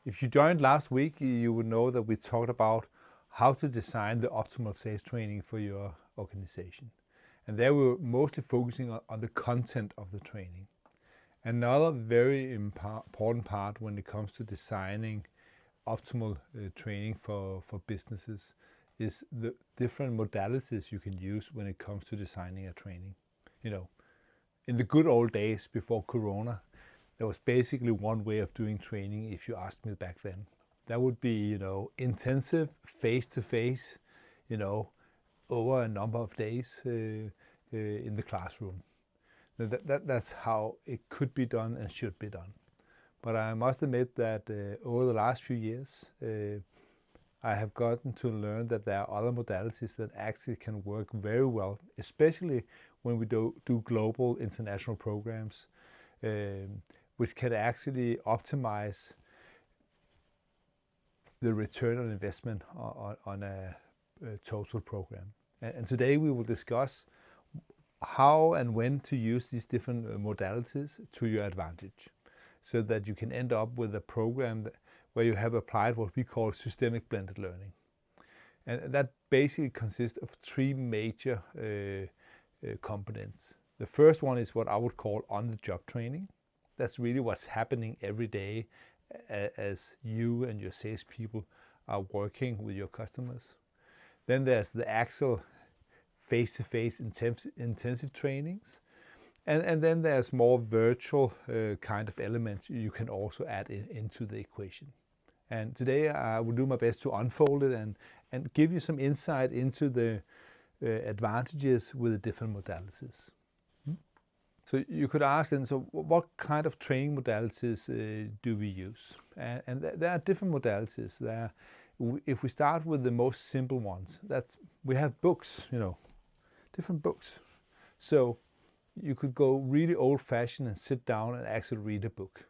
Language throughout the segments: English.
If you joined last week, you would know that we talked about how to design the optimal sales training for your organization. And there we were mostly focusing on the content of the training. Another very important part when it comes to designing optimal training for businesses is the different modalities you can use when it comes to designing a training. You know, in the good old days before Corona, there was basically one way of doing training, if you asked me back then. That would be, intensive, face-to-face, over a number of days in the classroom. That's how it could be done and should be done. But I must admit that over the last few years, I have gotten to learn that there are other modalities that actually can work very well, especially when we do global international programs, which can actually optimize the return on investment on a total program. And today we will discuss how and when to use these different modalities to your advantage, so that you can end up with a program where you have applied what we call systemic blended learning. And that basically consists of three major components. The first one is what I would call on-the-job training. That's really what's happening every day as you and your salespeople are working with your customers. Then there's the actual face-to-face intensive trainings. And then there's more virtual kind of elements you can also add into the equation. And today I will do my best to unfold it and give you some insight into the advantages with the different modalities. So you could ask then, so what kind of training modalities do we use? And there are different modalities. If we start with the most simple ones, we have books, different books. So you could go really old-fashioned and sit down and actually read a book.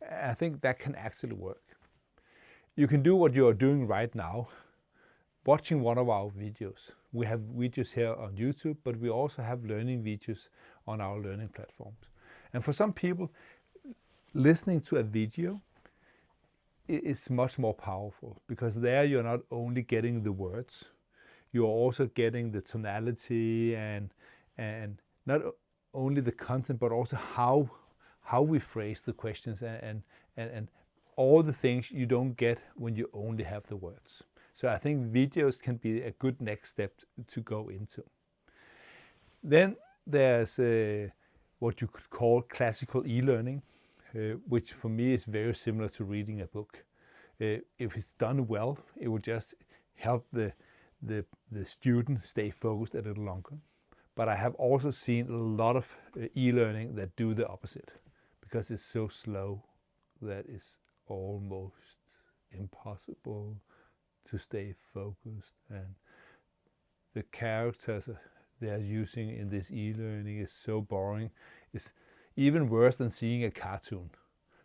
I think that can actually work. You can do what you are doing right now, watching one of our videos. We have videos here on YouTube, but we also have learning videos on our learning platforms. And for some people, listening to a video is much more powerful, because there you're not only getting the words, you're also getting the tonality and not only the content, but also how we phrase the questions and all the things you don't get when you only have the words. So I think videos can be a good next step to go into. Then there's what you could call classical e-learning, which for me is very similar to reading a book. If it's done well, it will just help the student stay focused a little longer. But I have also seen a lot of e-learning that do the opposite, because it's so slow that it's almost impossible to stay focused, and the characters they are using in this e-learning is so boring. It's even worse than seeing a cartoon.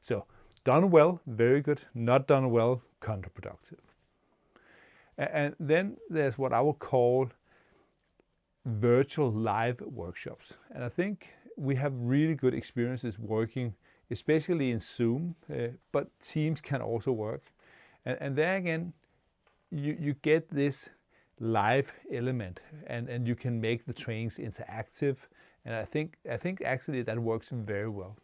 So done well, very good. Not done well, counterproductive. And then there's what I would call virtual live workshops. And I think we have really good experiences working, especially in Zoom, but Teams can also work. And there again, you get this live element, and you can make the trainings interactive. And I think actually that works very well.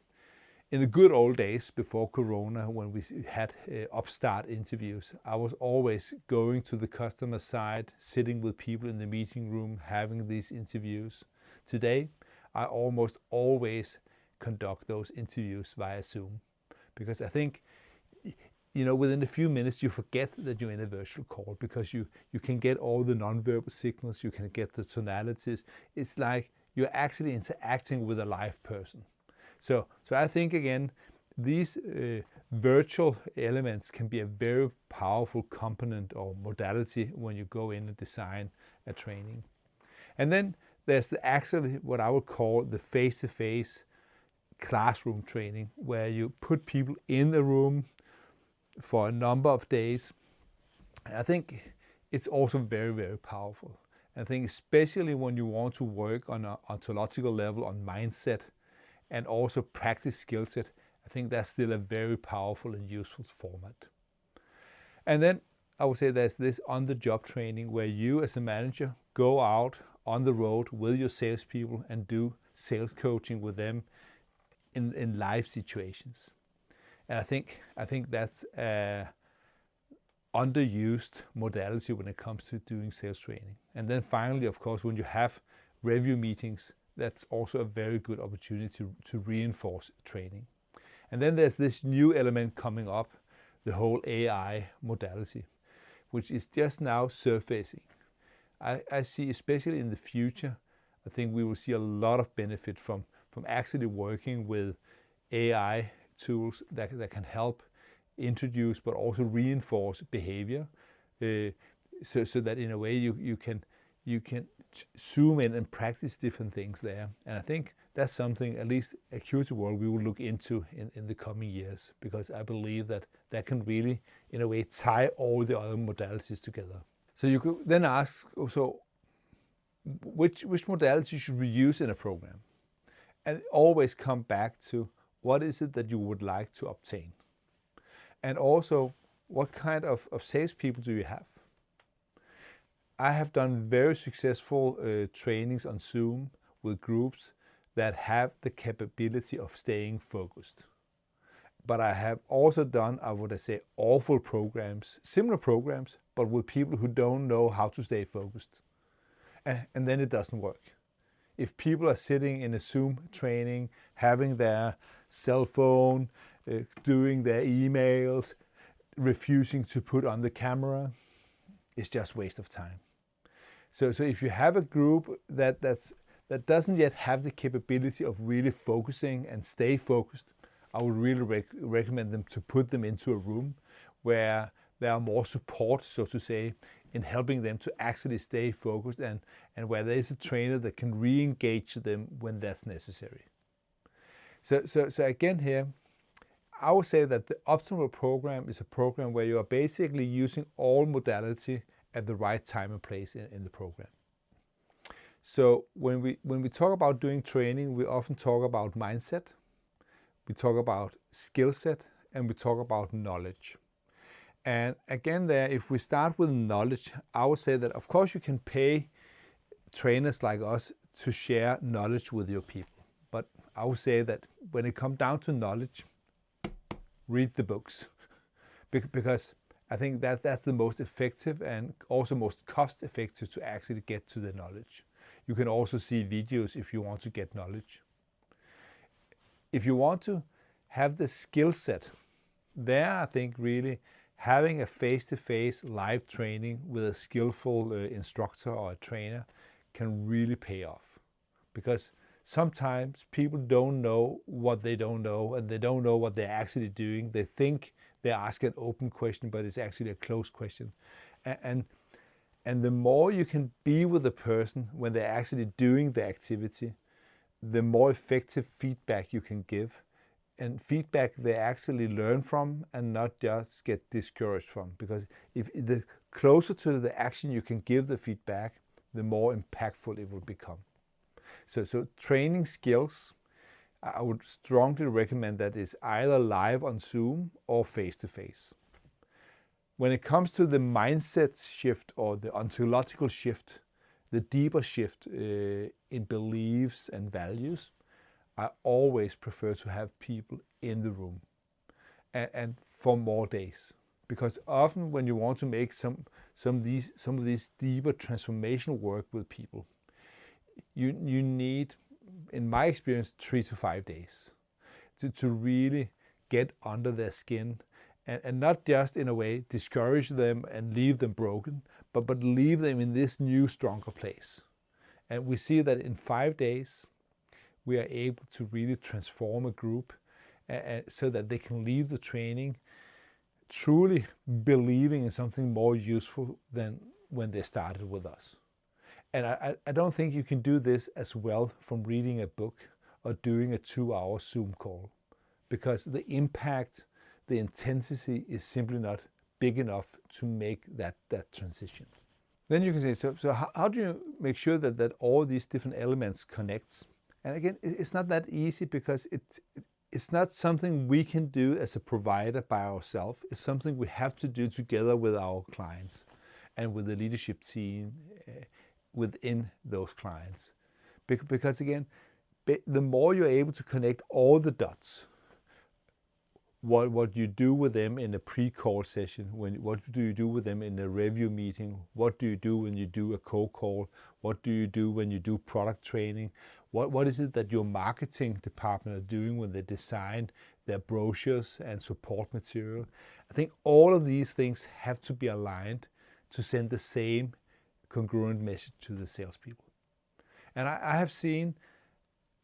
In the good old days before Corona, when we had upstart interviews, I was always going to the customer side, sitting with people in the meeting room, having these interviews. Today, I almost always conduct those interviews via Zoom, because I think, within a few minutes you forget that you're in a virtual call, because you can get all the nonverbal signals, you can get the tonalities. It's like you're actually interacting with a live person. So I think, again, these virtual elements can be a very powerful component or modality when you go in and design a training. And then there's actually what I would call the face-to-face classroom training, where you put people in the room for a number of days. And I think it's also very, very powerful. I think especially when you want to work on an ontological level, on mindset, and also practice skill set, I think that's still a very powerful and useful format. And then I would say there's this on-the-job training where you as a manager go out on the road with your salespeople and do sales coaching with them in live situations. And I think that's underused modality when it comes to doing sales training. And then finally, of course, when you have review meetings, that's also a very good opportunity to reinforce training. And then there's this new element coming up, the whole AI modality, which is just now surfacing. I see, especially in the future, I think we will see a lot of benefit from actually working with AI tools that can help introduce but also reinforce behavior, so that in a way you can zoom in and practice different things there. And I think that's something, at least Acuity World, we will look into in the coming years, because I believe that can really, in a way, tie all the other modalities together. So you could then ask also, which modality should we use in a program? And always come back to, what is it that you would like to obtain? And also, what kind of salespeople do you have? I have done very successful trainings on Zoom with groups that have the capability of staying focused. But I have also done, I would say, awful programs, similar programs, but with people who don't know how to stay focused. And then it doesn't work. If people are sitting in a Zoom training, having their cell phone, doing their emails, refusing to put on the camera, it's just waste of time. So if you have a group that doesn't yet have the capability of really focusing and stay focused, I would really recommend them to put them into a room where there are more support, so to say, in helping them to actually stay focused, and where there is a trainer that can re-engage them when that's necessary. So again here, I would say that the optimal program is a program where you are basically using all modality at the right time and place in the program. So when we talk about doing training, we often talk about mindset, we talk about skill set, and we talk about knowledge. And again there, if we start with knowledge, I would say that of course you can pay trainers like us to share knowledge with your people. But I would say that when it comes down to knowledge, read the books, because I think that's the most effective and also most cost effective to actually get to the knowledge. You can also see videos if you want to get knowledge. If you want to have the skill set, there I think really having a face-to-face live training with a skillful instructor or a trainer can really pay off. Because sometimes people don't know what they don't know, and they don't know what they're actually doing. They think they ask an open question, but it's actually a closed question. And the more you can be with the person when they're actually doing the activity, the more effective feedback you can give, and feedback they actually learn from and not just get discouraged from. Because if the closer to the action you can give the feedback, the more impactful it will become. So training skills, I would strongly recommend that it's either live on Zoom or face-to-face. When it comes to the mindset shift or the ontological shift, the deeper shift in beliefs and values, I always prefer to have people in the room and for more days. Because often when you want to make some of these deeper transformational work with people, you need, in my experience, 3 to 5 days to really get under their skin, and not just in a way discourage them and leave them broken, but leave them in this new, stronger place. And we see that in 5 days, we are able to really transform a group so that they can leave the training truly believing in something more useful than when they started with us. And I don't think you can do this as well from reading a book or doing a 2-hour Zoom call, because the impact, the intensity is simply not big enough to make that transition. Then you can say, so how do you make sure that all these different elements connects? And again, it's not that easy, because it's it's not something we can do as a provider by ourselves. It's something we have to do together with our clients and with the leadership team within those clients. Because again, the more you're able to connect all the dots, what you do with them in a pre-call session, what do you do with them in a review meeting, what do you do when you do a co-call, what do you do when you do product training, what is it that your marketing department are doing when they design their brochures and support material. I think all of these things have to be aligned to send the same congruent message to the salespeople. And I have seen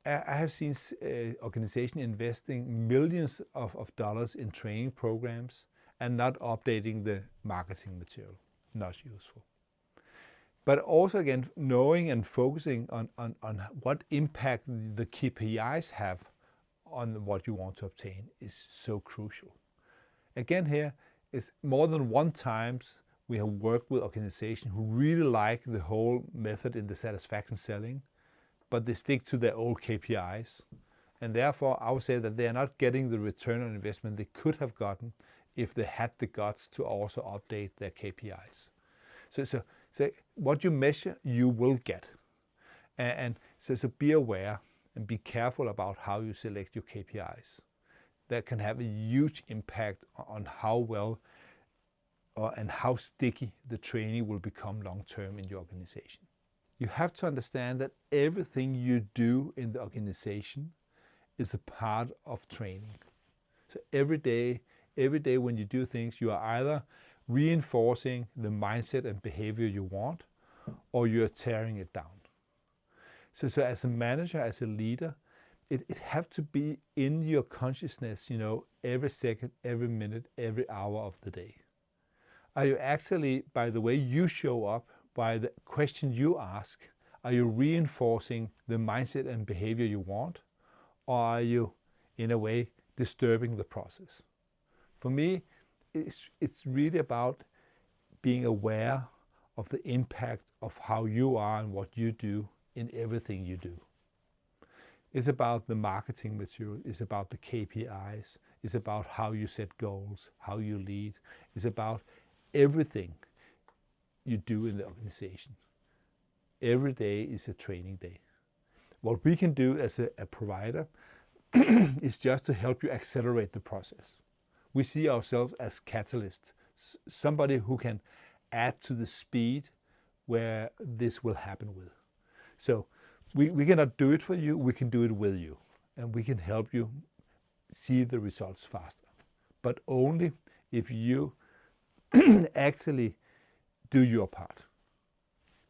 organizations investing millions of dollars in training programs and not updating the marketing material. Not useful. But also, again, knowing and focusing on what impact the KPIs have on what you want to obtain is so crucial. Again, here is more than one times we have worked with organizations who really like the whole method in the satisfaction selling, but they stick to their old KPIs. And therefore, I would say that they are not getting the return on investment they could have gotten if they had the guts to also update their KPIs. So what you measure, you will get. And so be aware and be careful about how you select your KPIs. That can have a huge impact on how well and how sticky the training will become long-term in your organization. You have to understand that everything you do in the organization is a part of training. So every day when you do things, you are either reinforcing the mindset and behavior you want, or you're tearing it down. So as a manager, as a leader, it have to be in your consciousness, every second, every minute, every hour of the day. Are you actually, by the way you show up, by the question you ask, are you reinforcing the mindset and behavior you want, or are you, in a way, disturbing the process? For me, it's really about being aware of the impact of how you are and what you do in everything you do. It's about the marketing material, it's about the KPIs, it's about how you set goals, how you lead, it's about everything you do in the organization. Every day is a training day. What we can do as a provider is just to help you accelerate the process. We see ourselves as catalysts, somebody who can add to the speed where this will happen with. So we cannot do it for you, we can do it with you. And we can help you see the results faster. But only if you actually do your part.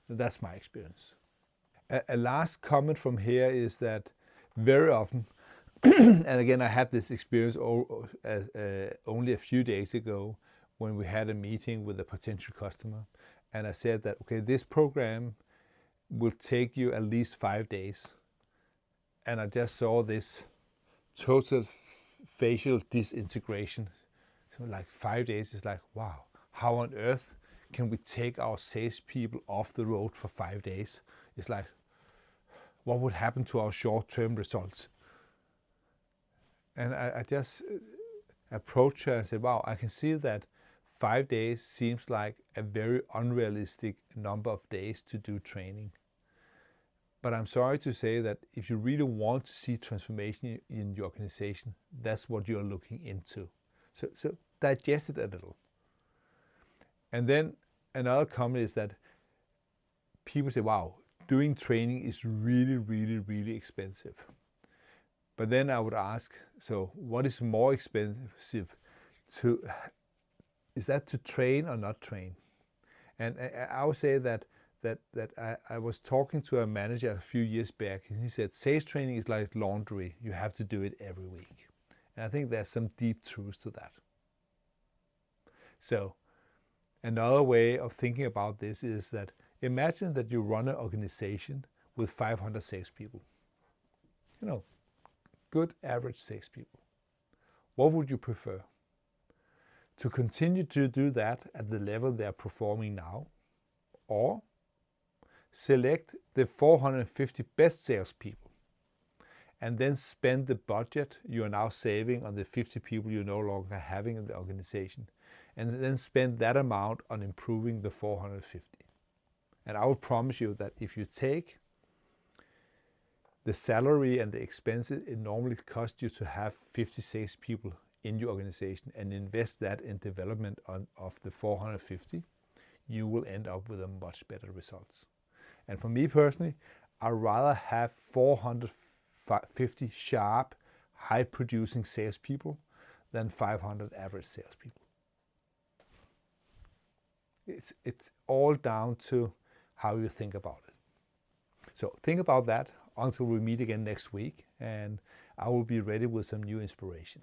So that's my experience. A last comment from here is that very often, and again I had this experience only a few days ago when we had a meeting with a potential customer, and I said that, okay, this program will take you at least 5 days. And I just saw this total facial disintegration. So like 5 days is like, wow, how on earth can we take our salespeople off the road for 5 days? It's like, what would happen to our short-term results? And I just approached her and said, wow, I can see that 5 days seems like a very unrealistic number of days to do training. But I'm sorry to say that if you really want to see transformation in your organization, that's what you're looking into. So digest it a little. And then another comment is that people say, wow, doing training is really, really, really expensive. But then I would ask, so what is more expensive? Is that to train or not train? And I would say that I was talking to a manager a few years back, and he said, sales training is like laundry. You have to do it every week. And I think there's some deep truth to that. So another way of thinking about this is that imagine that you run an organization with 500 salespeople. Good average salespeople. What would you prefer? To continue to do that at the level they are performing now, or select the 450 best salespeople and then spend the budget you are now saving on the 50 people you're no longer having in the organization, and then spend that amount on improving the 450. And I will promise you that if you take the salary and the expenses it normally costs you to have 50 salespeople in your organization and invest that in development of the 450, you will end up with a much better results. And for me personally, I'd rather have 450 sharp, high-producing salespeople than 500 average salespeople. It's all down to how you think about it. So think about that until we meet again next week, and I will be ready with some new inspiration.